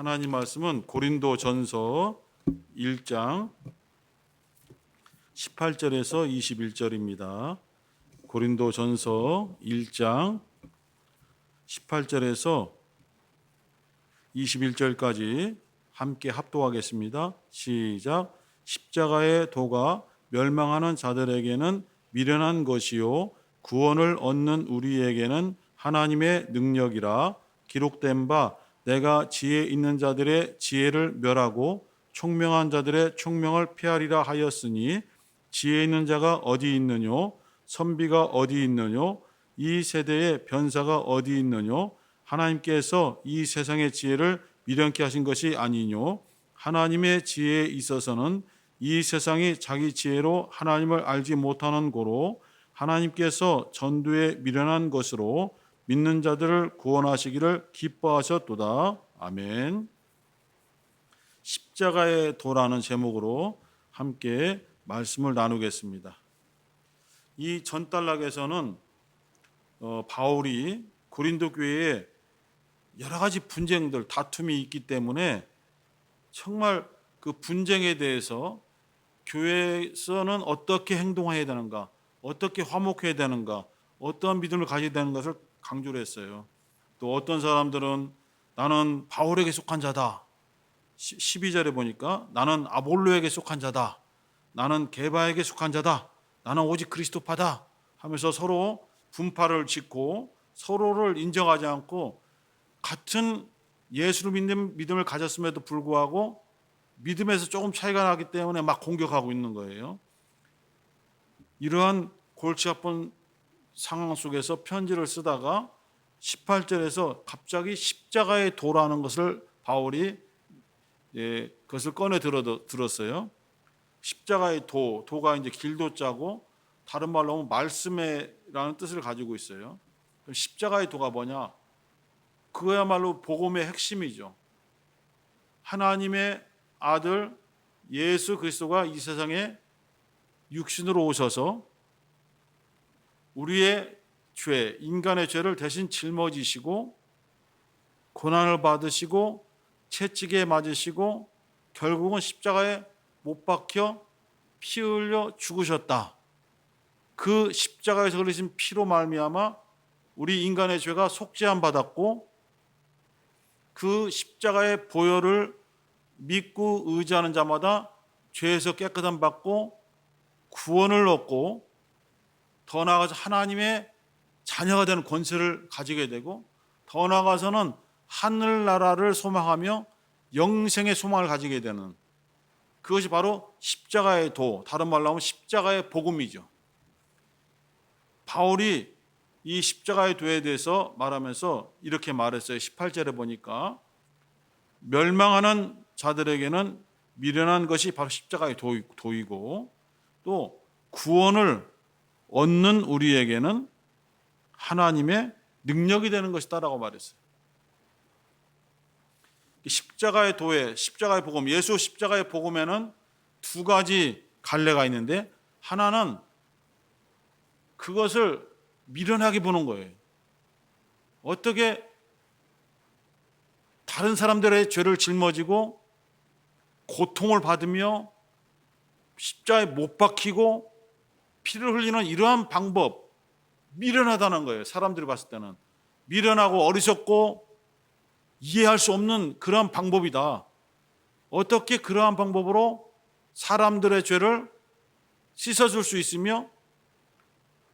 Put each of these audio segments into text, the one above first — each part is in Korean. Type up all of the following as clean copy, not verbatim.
하나님 말씀은 고린도전서 1장 18절에서 21절입니다. 고린도전서 1장 18절에서 21절까지 함께 합독하겠습니다. 시작. 십자가의 도가 멸망하는 자들에게는 미련한 것이요 구원을 얻는 우리에게는 하나님의 능력이라. 기록된 바 내가 지혜 있는 자들의 지혜를 멸하고 총명한 자들의 총명을 폐하리라 하였으니 지혜 있는 자가 어디 있느뇨? 선비가 어디 있느뇨? 이 세대의 변사가 어디 있느뇨? 하나님께서 이 세상의 지혜를 미련케 하신 것이 아니뇨? 하나님의 지혜에 있어서는 이 세상이 자기 지혜로 하나님을 알지 못하는 고로 하나님께서 전도에 미련한 것으로 믿는 자들을 구원하시기를 기뻐하셨도다. 아멘. 십자가의 도라는 제목으로 함께 말씀을 나누겠습니다. 이 전단락에서는 바울이 고린도 교회에 여러 가지 분쟁들, 다툼이 있기 때문에 정말 그 분쟁에 대해서 교회에서는 어떻게 행동해야 되는가, 어떻게 화목해야 되는가, 어떠한 믿음을 가져야 되는 것을 강조를 했어요. 또 어떤 사람들은 나는 바울에게 속한 자다. 12절에 보니까 나는 아볼로에게 속한 자다. 나는 게바에게 속한 자다. 나는 오직 그리스도파다 하면서 서로 분파를 짓고 서로를 인정하지 않고 같은 예수를 믿는 믿음을 가졌음에도 불구하고 믿음에서 조금 차이가 나기 때문에 막 공격하고 있는 거예요. 이러한 골치 아픈 상황 속에서 편지를 쓰다가 18절에서 갑자기 십자가의 도라는 것을 바울이 그것을 꺼내 들었어요. 십자가의 도가 이제 길도자고 다른 말로 하면 말씀에라는 뜻을 가지고 있어요. 그럼 십자가의 도가 뭐냐? 그거야말로 복음의 핵심이죠. 하나님의 아들 예수 그리스도가 이 세상에 육신으로 오셔서 우리의 죄, 인간의 죄를 대신 짊어지시고 고난을 받으시고 채찍에 맞으시고 결국은 십자가에 못 박혀 피 흘려 죽으셨다. 그 십자가에서 흘리신 피로 말미암아 우리 인간의 죄가 속죄함 받았고 그 십자가의 보혈을 믿고 의지하는 자마다 죄에서 깨끗함 받고 구원을 얻고 더 나아가서 하나님의 자녀가 되는 권세를 가지게 되고 더 나아가서는 하늘나라를 소망하며 영생의 소망을 가지게 되는 그것이 바로 십자가의 도, 다른 말로 하면 십자가의 복음이죠. 바울이 이 십자가의 도에 대해서 말하면서 이렇게 말했어요. 18절에 보니까 멸망하는 자들에게는 미련한 것이 바로 십자가의 도이고 또 구원을 얻는 우리에게는 하나님의 능력이 되는 것이다라고 말했어요. 십자가의 도에 십자가의 복음, 예수 십자가의 복음에는 두 가지 갈래가 있는데 하나는 그것을 미련하게 보는 거예요. 어떻게 다른 사람들의 죄를 짊어지고 고통을 받으며 십자가에 못 박히고 피를 흘리는 이러한 방법 미련하다는 거예요. 사람들이 봤을 때는 미련하고 어리석고 이해할 수 없는 그러한 방법이다. 어떻게 그러한 방법으로 사람들의 죄를 씻어줄 수 있으며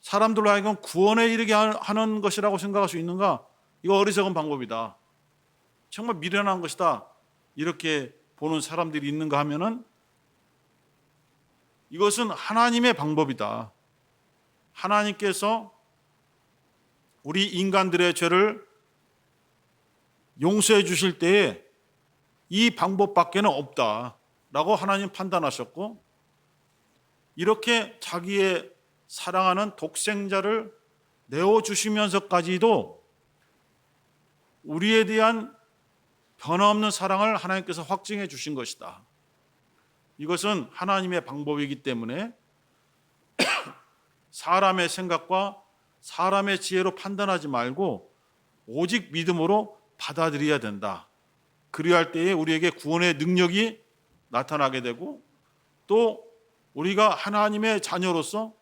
사람들로 하여금 구원에 이르게 하는 것이라고 생각할 수 있는가? 이거 어리석은 방법이다. 정말 미련한 것이다. 이렇게 보는 사람들이 있는가 하면은 이것은 하나님의 방법이다. 하나님께서 우리 인간들의 죄를 용서해 주실 때에 이 방법밖에는 없다라고 하나님 판단하셨고 이렇게 자기의 사랑하는 독생자를 내어주시면서까지도 우리에 대한 변함없는 사랑을 하나님께서 확증해 주신 것이다. 이것은 하나님의 방법이기 때문에 사람의 생각과 사람의 지혜로 판단하지 말고 오직 믿음으로 받아들여야 된다. 그리할 때에 우리에게 구원의 능력이 나타나게 되고 또 우리가 하나님의 자녀로서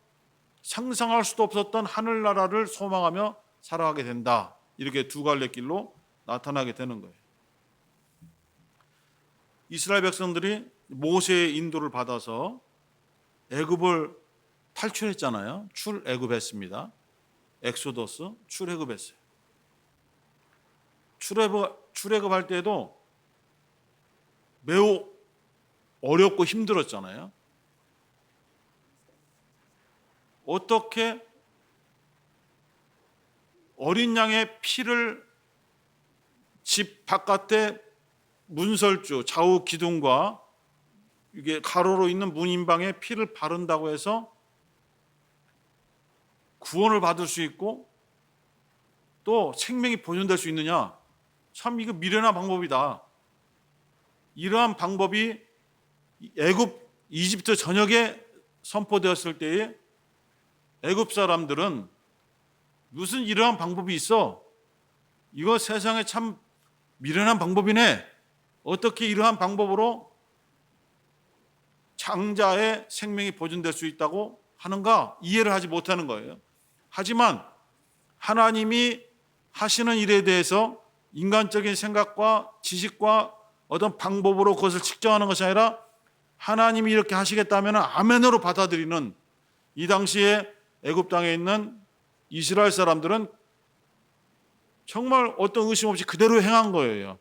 상상할 수도 없었던 하늘나라를 소망하며 살아가게 된다. 이렇게 두 갈래 길로 나타나게 되는 거예요. 이스라엘 백성들이 모세의 인도를 받아서 애굽을 탈출했잖아요. 출애굽했습니다. 엑소더스 출애굽했어요. 출애굽할 때도 매우 어렵고 힘들었잖아요. 어떻게 어린 양의 피를 집 바깥에 문설주 좌우 기둥과 이게 가로로 있는 문인방에 피를 바른다고 해서 구원을 받을 수 있고 또 생명이 보존될 수 있느냐? 참 이거 미련한 방법이다. 이러한 방법이 애굽 이집트 전역에 선포되었을 때에 애굽 사람들은 무슨 이러한 방법이 있어? 이거 세상에 참 미련한 방법이네. 어떻게 이러한 방법으로 장자의 생명이 보존될 수 있다고 하는가? 이해를 하지 못하는 거예요. 하지만 하나님이 하시는 일에 대해서 인간적인 생각과 지식과 어떤 방법으로 그것을 측정하는 것이 아니라 하나님이 이렇게 하시겠다면 아멘으로 받아들이는 이 당시에 애굽 땅에 있는 이스라엘 사람들은 정말 어떤 의심 없이 그대로 행한 거예요.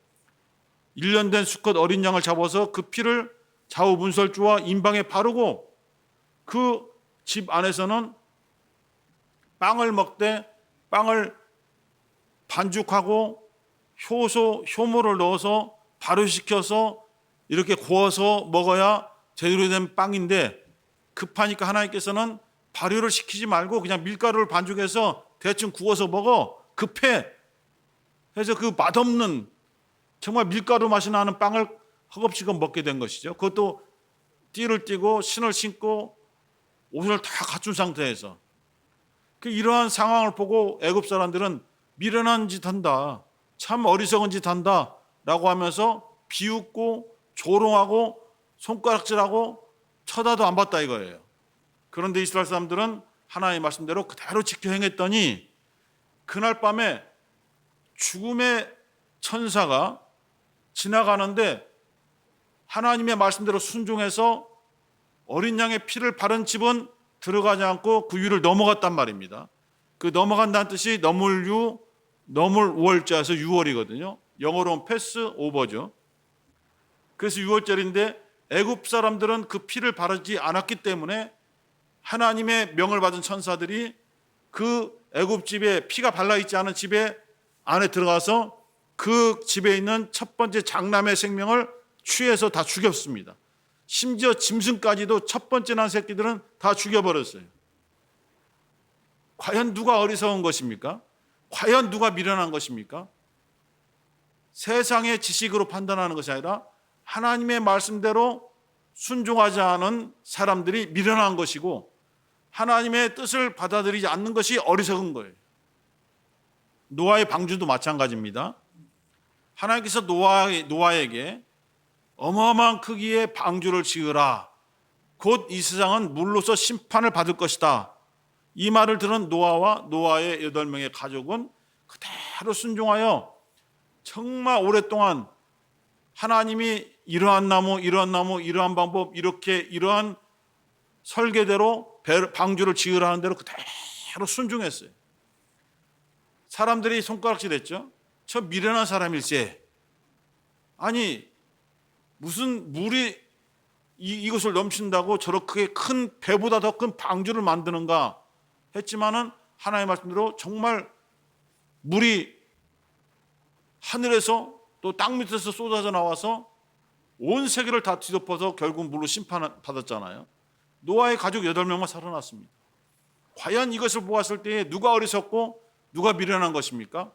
1년 된 수컷 어린 양을 잡아서 그 피를 좌우 문설주와 인방에 바르고 그 집 안에서는 빵을 먹되 빵을 반죽하고 효모를 넣어서 발효시켜서 이렇게 구워서 먹어야 제대로 된 빵인데 급하니까 하나님께서는 발효를 시키지 말고 그냥 밀가루를 반죽해서 대충 구워서 먹어. 급해. 그래서 그 맛없는 정말 밀가루 맛이 나는 빵을 허겁지겁 먹게 된 것이죠. 그것도 띠를 띠고 신을 신고 옷을 다 갖춘 상태에서 이러한 상황을 보고 애굽 사람들은 미련한 짓 한다. 참 어리석은 짓 한다. 라고 하면서 비웃고 조롱하고 손가락질하고 쳐다도 안 봤다 이거예요. 그런데 이스라엘 사람들은 하나님의 말씀대로 그대로 지켜 행했더니 그날 밤에 죽음의 천사가 지나가는데 하나님의 말씀대로 순종해서 어린 양의 피를 바른 집은 들어가지 않고 그 위를 넘어갔단 말입니다. 그 넘어간다는 뜻이 넘을월자에서 6월이거든요. 영어로는 패스 오버죠. 그래서 6월절인데 애굽 사람들은 그 피를 바르지 않았기 때문에 하나님의 명을 받은 천사들이 그 애굽 집에 피가 발라 있지 않은 집에 안에 들어가서 그 집에 있는 첫 번째 장남의 생명을 취해서 다 죽였습니다. 심지어 짐승까지도 첫 번째 난 새끼들은 다 죽여버렸어요. 과연 누가 어리석은 것입니까? 과연 누가 미련한 것입니까? 세상의 지식으로 판단하는 것이 아니라 하나님의 말씀대로 순종하지 않은 사람들이 미련한 것이고 하나님의 뜻을 받아들이지 않는 것이 어리석은 거예요. 노아의 방주도 마찬가지입니다. 하나님께서 노아에게 어마어마한 크기의 방주를 지으라. 곧 이 세상은 물로서 심판을 받을 것이다. 이 말을 들은 노아와 노아의 8명의 가족은 그대로 순종하여 정말 오랫동안 하나님이 이러한 나무, 이러한 방법, 이러한 설계대로 방주를 지으라 하는 대로 그대로 순종했어요. 사람들이 손가락질했죠. 저 미련한 사람일세. 아니 무슨 물이 이것을 넘친다고 저렇게 큰 배보다 더 큰 방주를 만드는가 했지만은 하나님의 말씀대로 정말 물이 하늘에서 또 땅 밑에서 쏟아져 나와서 온 세계를 다 뒤덮어서 결국 물로 심판받았잖아요. 노아의 가족 8명만 살아났습니다. 과연 이것을 보았을 때 누가 어리석고 누가 미련한 것입니까?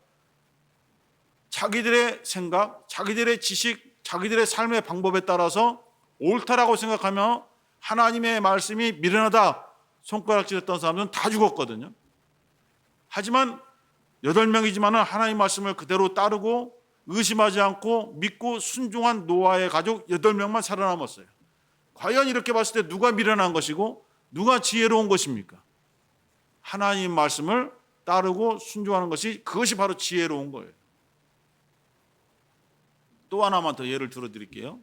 자기들의 생각, 자기들의 지식, 자기들의 삶의 방법에 따라서 옳다라고 생각하며 하나님의 말씀이 미련하다 손가락질했던 사람들은 다 죽었거든요. 하지만 8명이지만 하나님의 말씀을 그대로 따르고 의심하지 않고 믿고 순종한 노아의 가족 8명만 살아남았어요. 과연 이렇게 봤을 때 누가 미련한 것이고 누가 지혜로운 것입니까? 하나님 말씀을 따르고 순종하는 것이, 그것이 바로 지혜로운 거예요. 또 하나만 더 예를 들어드릴게요.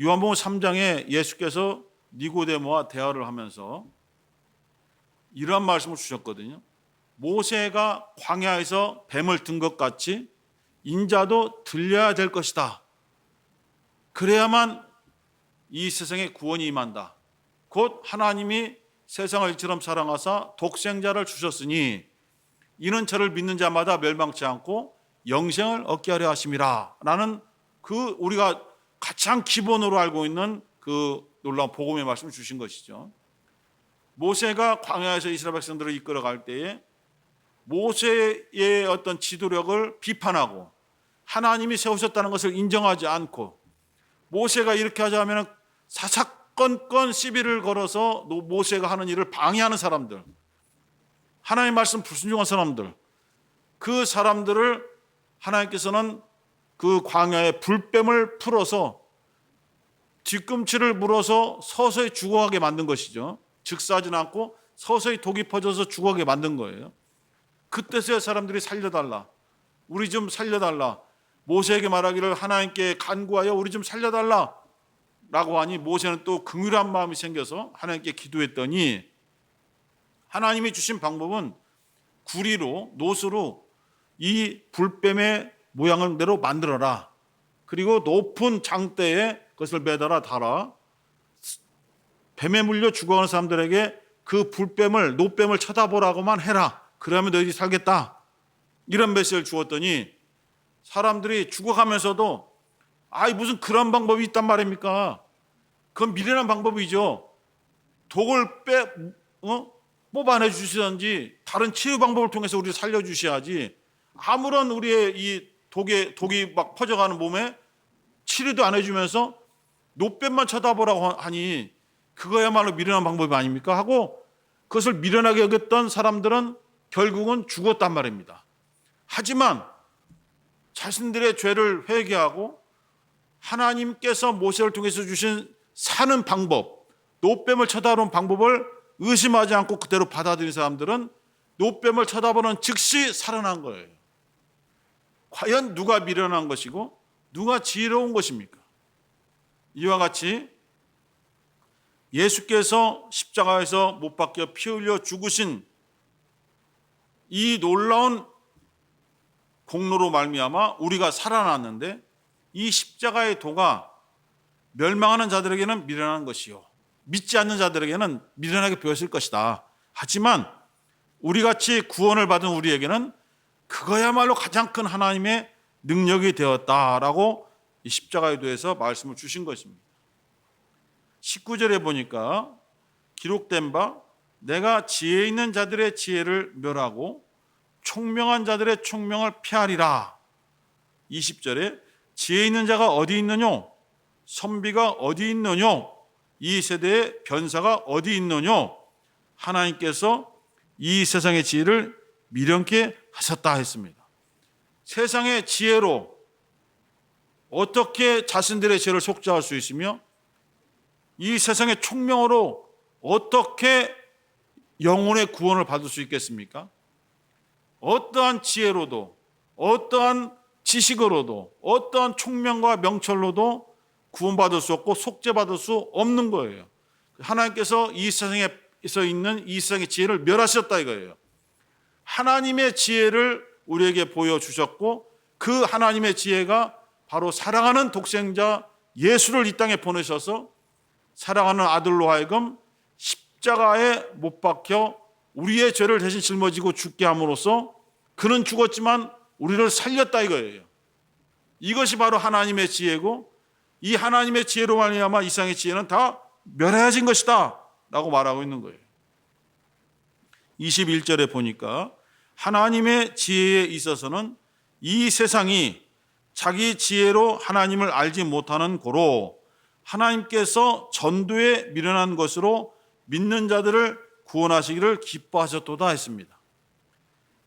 요한복음 3장에 예수께서 니고데모와 대화를 하면서 이러한 말씀을 주셨거든요. 모세가 광야에서 뱀을 든 것 같이 인자도 들려야 될 것이다. 그래야만 이 세상에 구원이 임한다. 곧 하나님이 세상을 이처럼 사랑하사 독생자를 주셨으니 이는 저를 믿는 자마다 멸망치 않고 영생을 얻게 하려 하심이라 라는, 그 우리가 가장 기본으로 알고 있는 그 놀라운 복음의 말씀을 주신 것이죠. 모세가 광야에서 이스라엘 백성들을 이끌어갈 때에 모세의 어떤 지도력을 비판하고 하나님이 세우셨다는 것을 인정하지 않고, 모세가 이렇게 하자 하면 사사건건 시비를 걸어서 모세가 하는 일을 방해하는 사람들, 하나님의 말씀 불순종한 사람들, 그 사람들을 하나님께서는 그 광야에 불뱀을 풀어서 뒤꿈치를 물어서 서서히 죽어가게 만든 것이죠. 즉사하지 않고 서서히 독이 퍼져서 죽어가게 만든 거예요. 그때서야 사람들이 살려달라, 우리 좀 살려달라, 모세에게 말하기를 하나님께 간구하여 우리 좀 살려달라 라고 하니 모세는 또 긍휼한 마음이 생겨서 하나님께 기도했더니 하나님이 주신 방법은 구리로, 노수로 이 불뱀의 모양을 대로 만들어라. 그리고 높은 장대에 그것을 매달아 달아 뱀에 물려 죽어가는 사람들에게 그 불뱀을, 노뱀을 쳐다보라고만 해라. 그러면 너희들이 살겠다. 이런 메시지를 주었더니 사람들이 죽어가면서도 무슨 그런 방법이 있단 말입니까? 그건 미련한 방법이죠. 독을 뽑아내 주시든지 다른 치유 방법을 통해서 우리를 살려주셔야지, 아무런 우리의 이 독이 막 퍼져가는 몸에 치료도 안 해주면서 노뱀만 쳐다보라고 하니 그거야말로 미련한 방법이 아닙니까? 하고 그것을 미련하게 여겼던 사람들은 결국은 죽었단 말입니다. 하지만 자신들의 죄를 회개하고 하나님께서 모세를 통해서 주신 사는 방법, 노뱀을 쳐다보는 방법을 의심하지 않고 그대로 받아들인 사람들은 노뱀을 쳐다보는 즉시 살아난 거예요. 과연 누가 미련한 것이고 누가 지혜로운 것입니까? 이와 같이 예수께서 십자가에서 못 박혀 피 흘려 죽으신 이 놀라운 공로로 말미암아 우리가 살아났는데, 이 십자가의 도가 멸망하는 자들에게는 미련한 것이요 믿지 않는 자들에게는 미련하게 보였을 것이다. 하지만 우리같이 구원을 받은 우리에게는 그거야말로 가장 큰 하나님의 능력이 되었다라고 이 십자가에 대해서 말씀을 주신 것입니다. 19절에 보니까 기록된 바 내가 지혜 있는 자들의 지혜를 멸하고 총명한 자들의 총명을 폐하리라. 20절에 지혜 있는 자가 어디 있느냐, 선비가 어디 있느냐, 이 세대의 변사가 어디 있느냐, 하나님께서 이 세상의 지혜를 미련케 하셨다 했습니다. 세상의 지혜로 어떻게 자신들의 죄를 속죄할 수 있으며 이 세상의 총명으로 어떻게 영혼의 구원을 받을 수 있겠습니까? 어떠한 지혜로도, 어떠한 지식으로도, 어떠한 총명과 명철로도 구원받을 수 없고 속죄받을 수 없는 거예요. 하나님께서 이 세상에서 있는 이 세상의 지혜를 멸하셨다 이거예요. 하나님의 지혜를 우리에게 보여주셨고 그 하나님의 지혜가 바로 사랑하는 독생자 예수를 이 땅에 보내셔서 사랑하는 아들로 하여금 십자가에 못 박혀 우리의 죄를 대신 짊어지고 죽게 함으로써 그는 죽었지만 우리를 살렸다 이거예요. 이것이 바로 하나님의 지혜고, 이 하나님의 지혜로 말미암아 이 세상의 지혜는 다 멸해진 것이다 라고 말하고 있는 거예요. 21절에 보니까 하나님의 지혜에 있어서는 이 세상이 자기 지혜로 하나님을 알지 못하는 고로 하나님께서 전도에 미련한 것으로 믿는 자들을 구원하시기를 기뻐하셨도다 했습니다.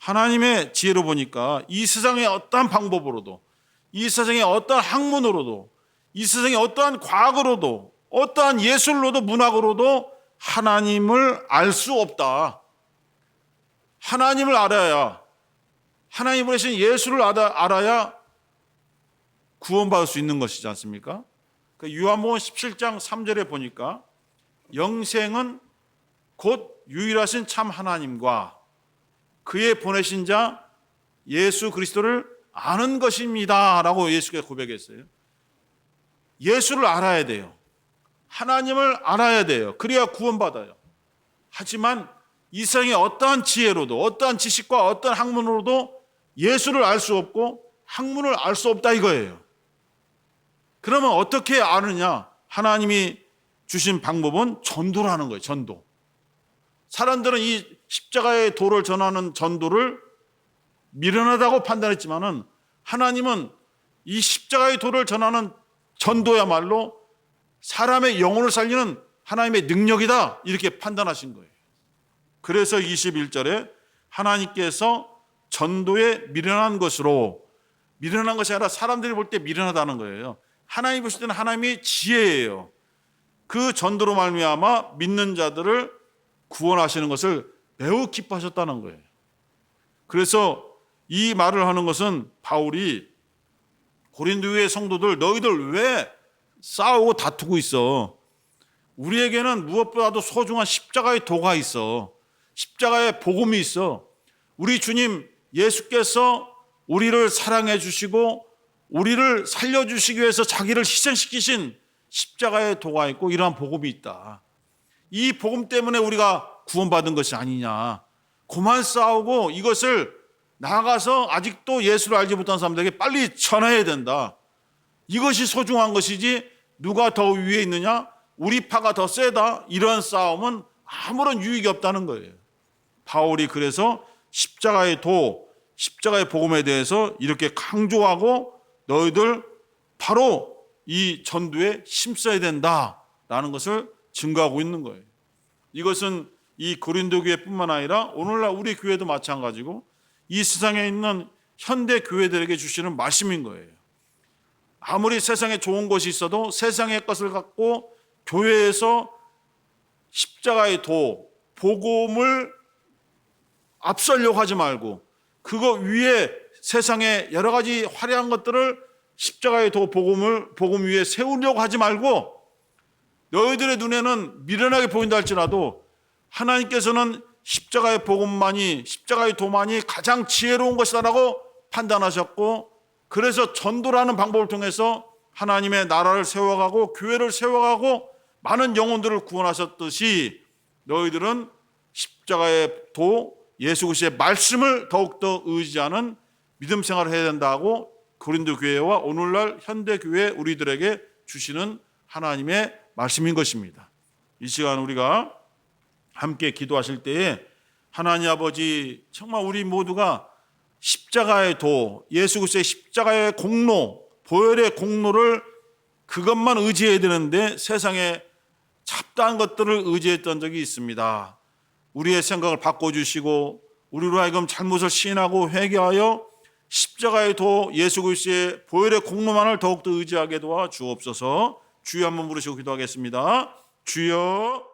하나님의 지혜로 보니까 이 세상의 어떠한 방법으로도, 이 세상의 어떠한 학문으로도, 이 세상의 어떠한 과학으로도, 어떠한 예술로도 문학으로도 하나님을 알 수 없다. 하나님을 알아야, 하나님 보내신 예수를 알아야 구원받을 수 있는 것이지 않습니까? 요한복음 17장 3절에 보니까 영생은 곧 유일하신 참 하나님과 그의 보내신 자 예수 그리스도를 아는 것입니다 라고 예수께서 고백했어요. 예수를 알아야 돼요. 하나님을 알아야 돼요. 그래야 구원받아요. 하지만 이 세상의 어떠한 지혜로도, 어떠한 지식과 어떠한 학문으로도 예수를 알 수 없고 학문을 알 수 없다 이거예요. 그러면 어떻게 아느냐? 하나님이 주신 방법은 전도라는 거예요. 전도. 사람들은 이 십자가의 도를 전하는 전도를 미련하다고 판단했지만은 하나님은 이 십자가의 도를 전하는 전도야말로 사람의 영혼을 살리는 하나님의 능력이다 이렇게 판단하신 거예요. 그래서 21절에 하나님께서 전도에 미련한 것으로, 미련한 것이 아니라 사람들이 볼 때 미련하다는 거예요. 하나님이 보실 때는 하나님이 지혜예요. 그 전도로 말미암아 믿는 자들을 구원하시는 것을 매우 기뻐하셨다는 거예요. 그래서 이 말을 하는 것은 바울이 고린도의 성도들, 너희들 왜 싸우고 다투고 있어? 우리에게는 무엇보다도 소중한 십자가의 도가 있어. 십자가의 복음이 있어. 우리 주님 예수께서 우리를 사랑해 주시고 우리를 살려주시기 위해서 자기를 희생시키신 십자가의 도가 있고 이러한 복음이 있다. 이 복음 때문에 우리가 구원받은 것이 아니냐. 그만 싸우고 이것을 나아가서 아직도 예수를 알지 못한 사람들에게 빨리 전해야 된다. 이것이 소중한 것이지 누가 더 위에 있느냐, 우리 파가 더 세다, 이런 싸움은 아무런 유익이 없다는 거예요. 바울이 그래서 십자가의 도, 십자가의 복음에 대해서 이렇게 강조하고 너희들 바로 이 전도에 힘써야 된다라는 것을 증거하고 있는 거예요. 이것은 이 고린도 교회뿐만 아니라 오늘날 우리 교회도 마찬가지고 이 세상에 있는 현대 교회들에게 주시는 말씀인 거예요. 아무리 세상에 좋은 것이 있어도 세상의 것을 갖고 교회에서 십자가의 도, 복음을 앞서려고 하지 말고 그거 위에 세상에 여러 가지 화려한 것들을 십자가의 도, 복음 위에 세우려고 하지 말고 너희들의 눈에는 미련하게 보인다 할지라도 하나님께서는 십자가의 복음만이, 십자가의 도만이 가장 지혜로운 것이다라고 판단하셨고, 그래서 전도라는 방법을 통해서 하나님의 나라를 세워가고 교회를 세워가고 많은 영혼들을 구원하셨듯이 너희들은 십자가의 도, 예수 그리스도의 말씀을 더욱더 의지하는 믿음 생활을 해야 된다고 고린도 교회와 오늘날 현대 교회 우리들에게 주시는 하나님의 말씀인 것입니다. 이 시간 우리가 함께 기도하실 때에 하나님 아버지, 정말 우리 모두가 십자가의 도, 예수 그리스도의 십자가의 공로, 보혈의 공로를 그것만 의지해야 되는데 세상에 잡다한 것들을 의지했던 적이 있습니다. 우리의 생각을 바꿔주시고 우리로 하여금 잘못을 시인하고 회개하여 십자가의 도, 예수 그리스도의 보혈의 공로만을 더욱더 의지하게 도와 주옵소서. 주여 한번 부르시고 기도하겠습니다. 주여.